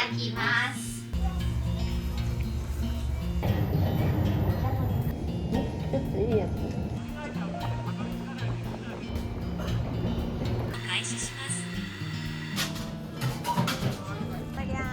きます。ちょっといいやつ。開始します。バギャー。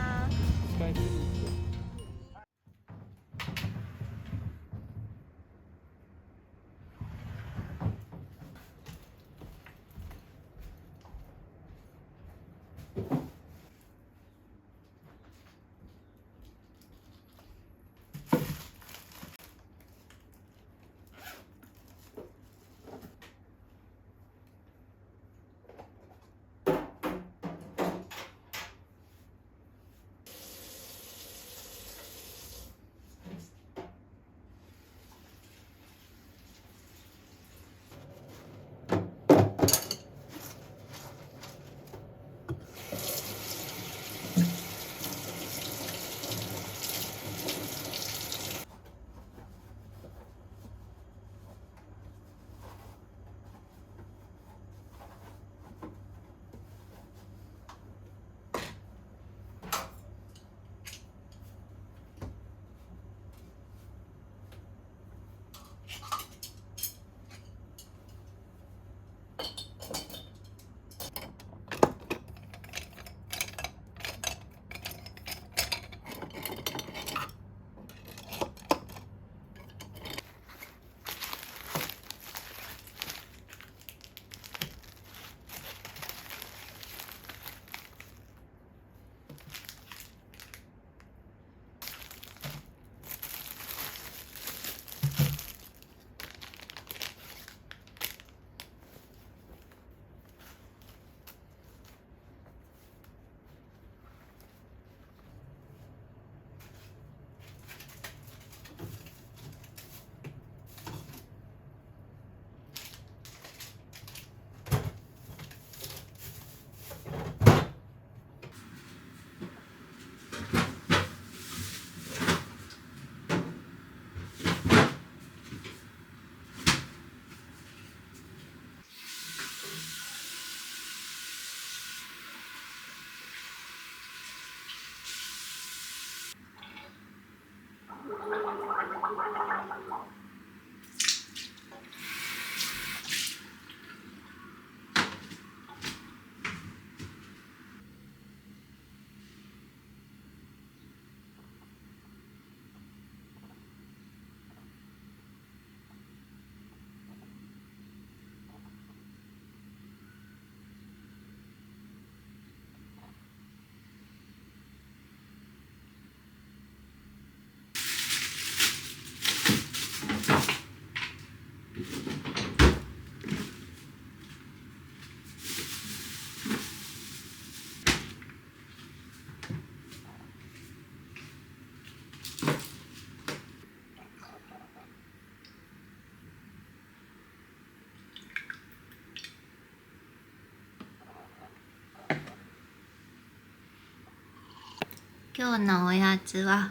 今日のおやつは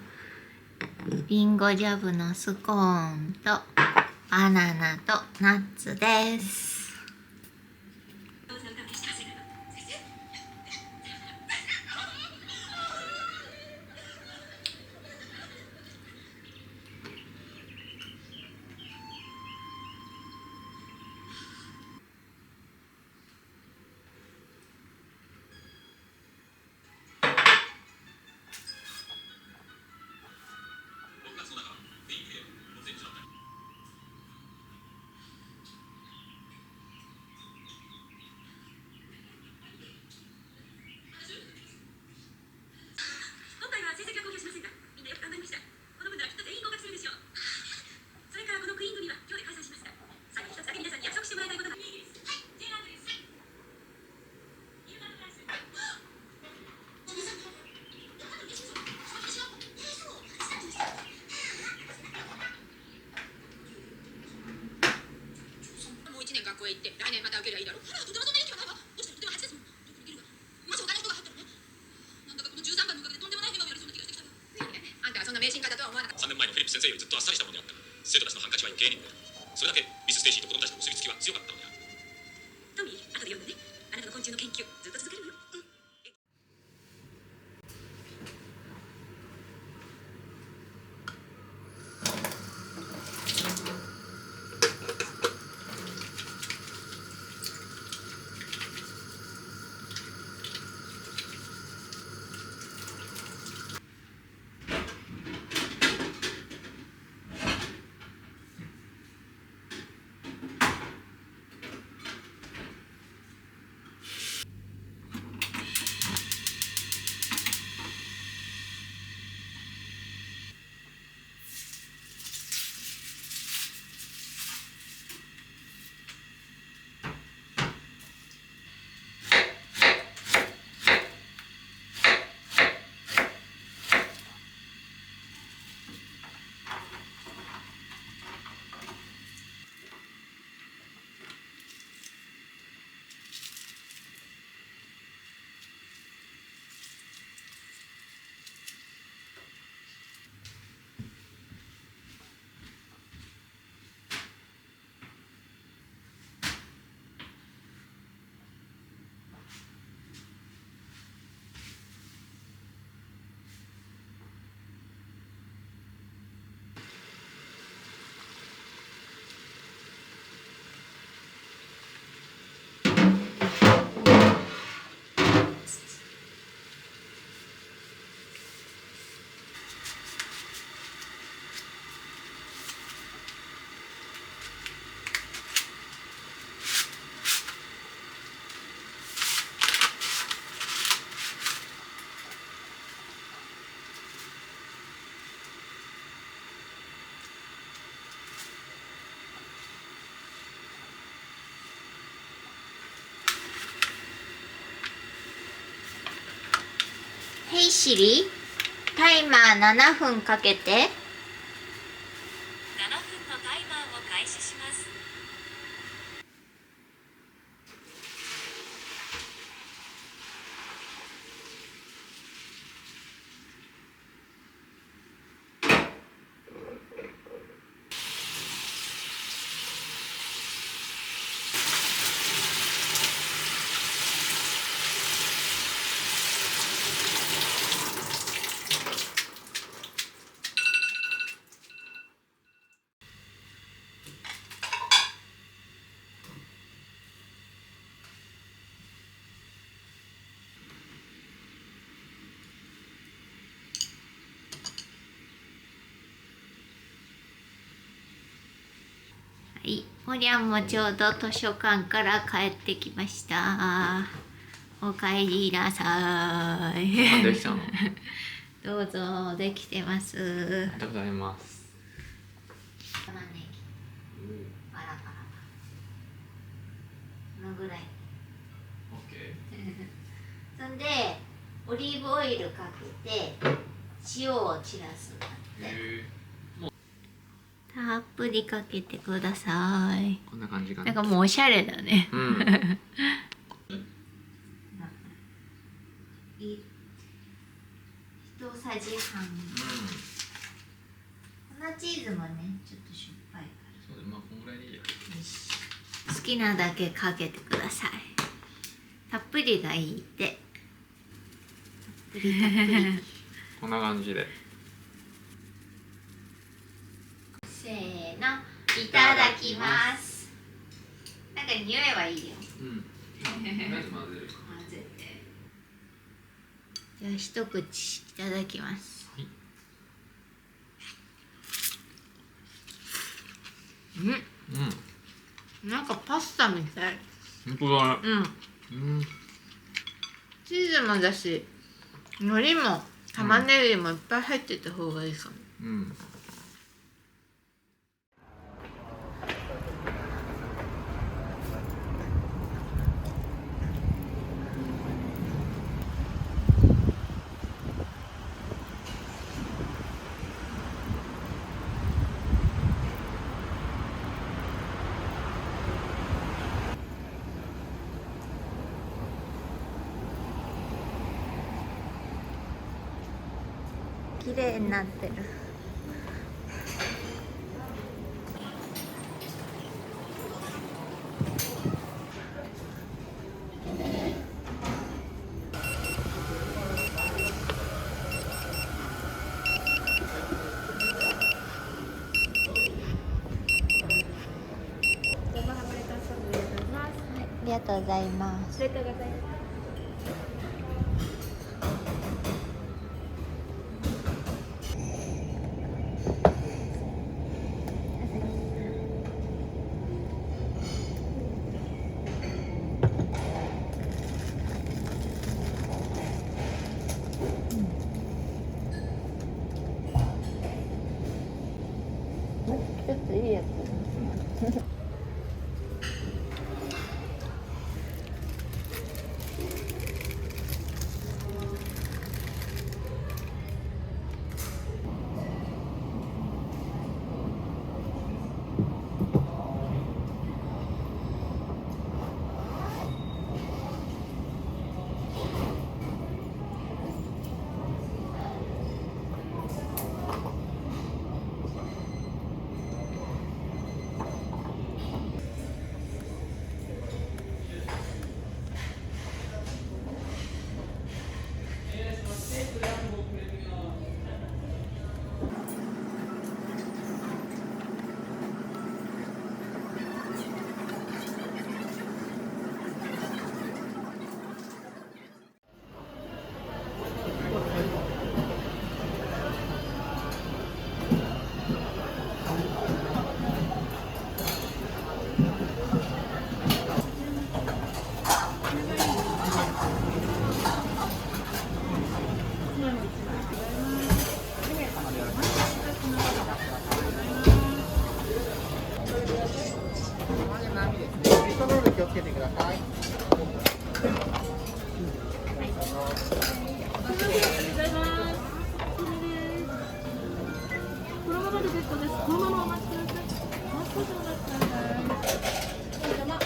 リンゴジャムのスコーンとバナナとナッツです。学校へ行って来年また受けりゃいいだろ。とてもそんな勇気はないわ。どうしてもとても8ですもん。どこに行けるわ。もし他の人が入ったらね。なんだかこの13番のおかげでとんでもない変化をやりそうな気がしてきたわ。あんたがそんな迷信家だとは思わなかった。3年前のフィリップ先生よりずっとあっさりしたものであった。生徒たちのハンカチは余計に濡れた。それだけミス・ステイシーと子供たちの結びつきは強かったのである。トミー、後で読んでね。あなたの昆虫の研究ずっと続けるのよ。ヘイシリ、タイマー7分かけて。7分のタイマーを開始します。はい、おりゃんもちょうど図書館から帰ってきました。おかえりなさい。できたの？どうぞ、できてます。ありがとうございます。玉ねぎ、パラパラパラ。このぐらい。オッケそんで、オリーブオイルかけて、塩を散らすんだって。たっぷりかけてください。こんな感じかな。なんかもうおしゃれだね。うん。一さじ半。粉チーズもね、ちょっとしょっぱいから。そうだ、まあこんぐらいでいいや。よし。好きなだけかけてください。たっぷりがいいって。たっぷりたっぷり。こんな感じで。せーの、いただきます。なんか匂いはいいよ。うん。とりあえず混ぜる。混ぜて。じゃあ一口いただきます。はい。なんかパスタみたい。本当だね。うん。チーズもだし、海苔も玉ねぎもいっぱい入ってた方がいいかも。うん。綺麗になってる。ありがとうございます。ちょっといいやつ。こです。このままお待ちください。もう少しお待ちください。お邪魔。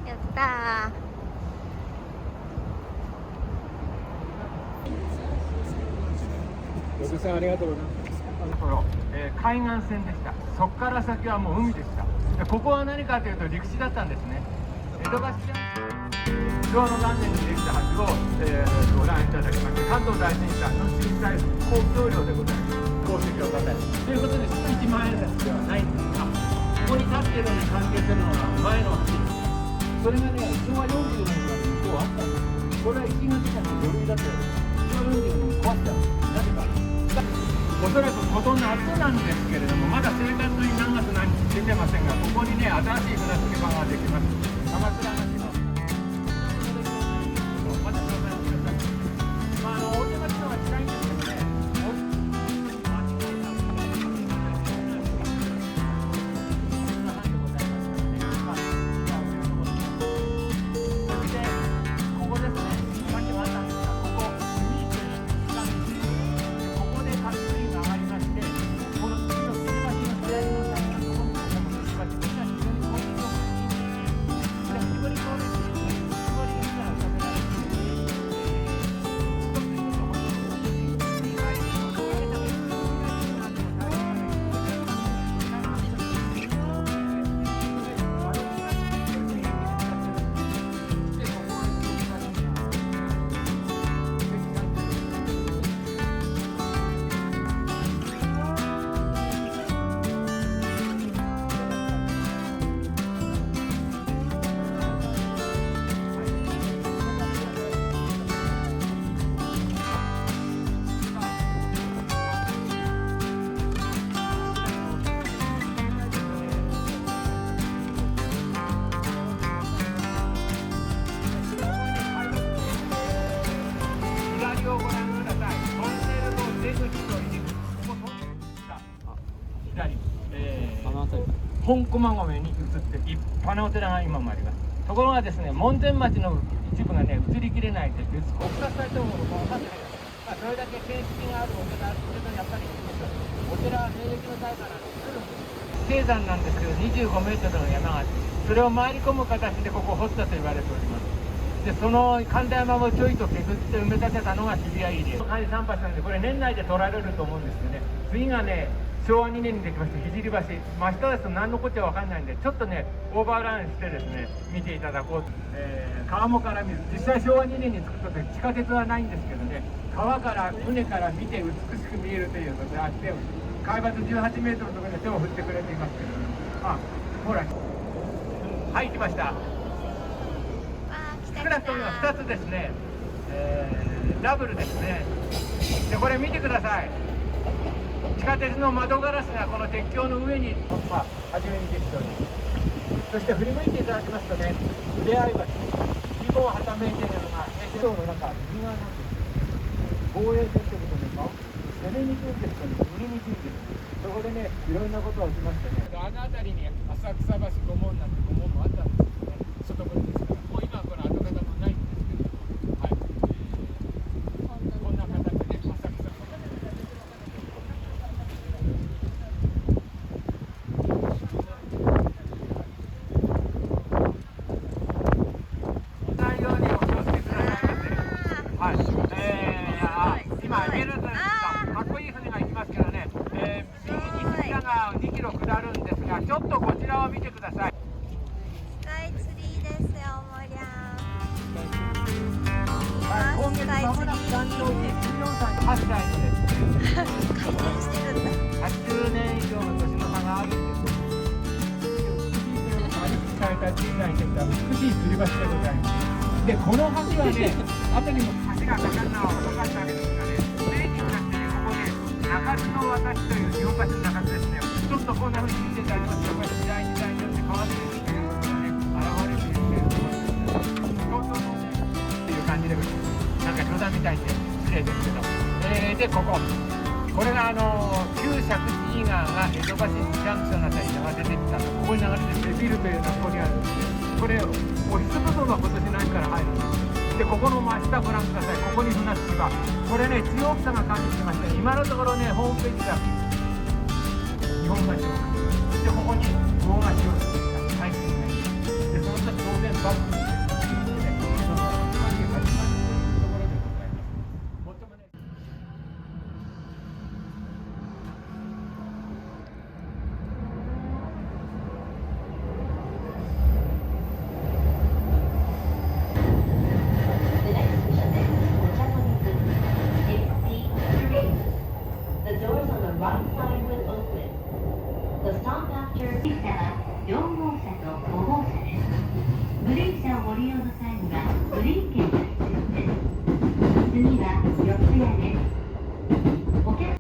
やったごさんありがとうございます。海岸線でした。そこから先はもう海でした。でここは何かというと陸地だったんですね。江戸橋昭和の元年にできた橋を、ご覧いただきまして、関東大震災の震災復興橋梁でございます。功績をたたえということで、1万円札ではないんですが、ここに立っているのに関係するのは前の橋です。それがね、昭和40年までに今日あったんです。これは1月からの書類だったようです。昭和40年に壊しちゃう。なぜか。おそらくこの夏なんですけれども、まだ正確に何月何日出てませんが、ここにね、新しい船着き場ができます。鎌倉橋の。まだ紹介してください。大手町のは近いんですけどね。ここですね。さっきもあったんですが、ここ海という近道。ここでタクシーが上がりまして、この次の吊り橋の左の先のところにこの吊り橋、こちら非常にコンビニをこれ絞り込んで、絞り込んだら食べられる。左をご覧ください。トンネルの出口と入り口、ここトンネルだ。左、本駒込に移って立派なお寺が今もあります。ところがですね、門前町の一部がね、移りきれないで、国家サイトも分かってない。それだけ形式があるお寺っていうと、やっぱりお寺は明暦の代から低山なんですけど、25メートルの山があって、それを回り込む形でここを掘ったと言われております。でその神田山をちょいと削って埋め立てたのが日比谷入江第3橋なんで、これ年内で取られると思うんですよね。次がね、昭和2年にできました聖橋、真下ですと何のこっちゃ分かんないんで、ちょっとねオーバーランしてですね見ていただこうと、川面から見る、実際昭和2年に作った時地下鉄はないんですけどね、川から船から見て美しく見えるということであって、海抜18メートルのところで手を振ってくれていますけれども、あ、ほら、はい、来ました。少なくとも2つですね、ダブルですね。でこれ見てください。地下鉄の窓ガラスがこの鉄橋の上に、初めにできております。そして振り向いていただきますとね、出会い橋、義母をはためいているのが鉄道の中右側なんですよ。防衛線ということで、攻めにくいんですけど売りにくいんです。そこでね、いろんなことが起きましてね、あの辺りに浅草橋御門なんて御門もあったんですけどね、外堀ですから、もう今はこれ跡形もないんですけど、はい、こんな形で浅草ないようにお気をつけくださいませ。はい、今見えるんですが、かっこいい船が行きますけどね、右に隅田川2キロ下るんですが、ちょっとこちらを見てください。スカイツリーですよ、もりゃはい、今月間もなく誕生日14歳8歳のですね、回転してるんだ。 80年以上の年の差があるんですよ。された小さいできた美しい吊り橋でございます。で、この橋はね、後にも橋がかかるのは遅かったわけですがね、明治になってね、ここね、中津の渡しという日本橋の中津ですね、ちょっとこんな風に見ててありますけど、これ時代時代によって変わっていくということがね、現れているというところです。東京のね、っていう感じで、なんか冗談みたいで失礼ですけど、で、これが旧石神井川が江戸橋ジャンクションのあたりに流れてきたと、ここに流れててビルというのはここにあるんです。これオフィス部分は今年の秋から入るんです。で、ここの真下ご覧ください。ここに船着き場、これね、中央区さんが管理してまして、今のところね、ホームページが日本橋をで、ここに大橋を作った海水がいる。で、その時当然バックにしてその関係が始まるというところでございます。もっともね、The doors on the right side will open. The stop after 4号車と5号車です。グリーン車をご利用の際にはグリーン券が必要です。次は四谷です。お客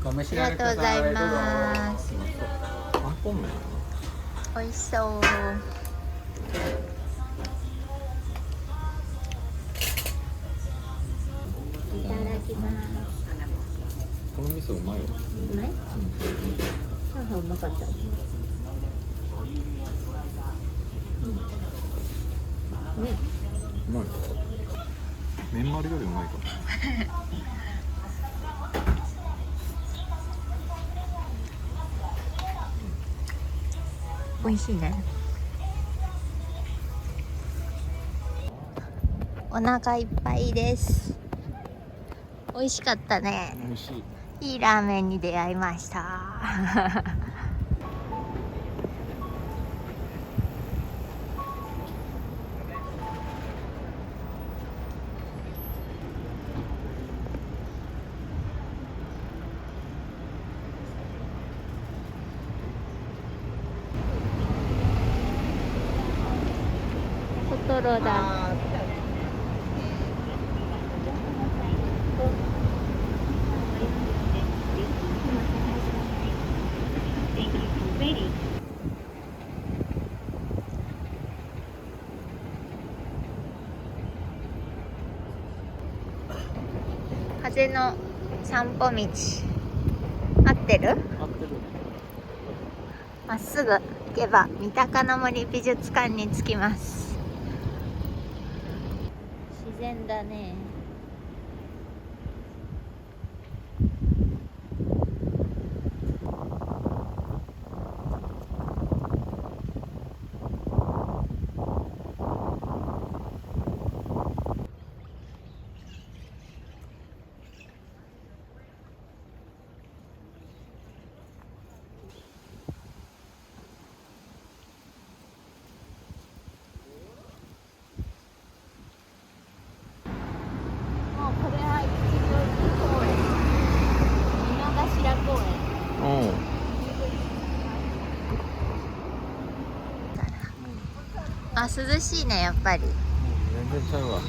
お召しありがとうございます。あんこ麺。美味しそう。いただきます。この味噌うまいわ。うまい？チャーハンうまかった。うまい。麺丸よりうまいかも。美味しいね。お腹いっぱいです。美味しかったね。美味しい。いいラーメンに出会いました。トロだ。風の散歩道。合ってる？合ってる。まっすぐ行けば三鷹の森美術館に着きます。自然だね。これは吉祥寺公園、井の頭公園。あ、涼しいね、やっぱり。全然ちゃうわ。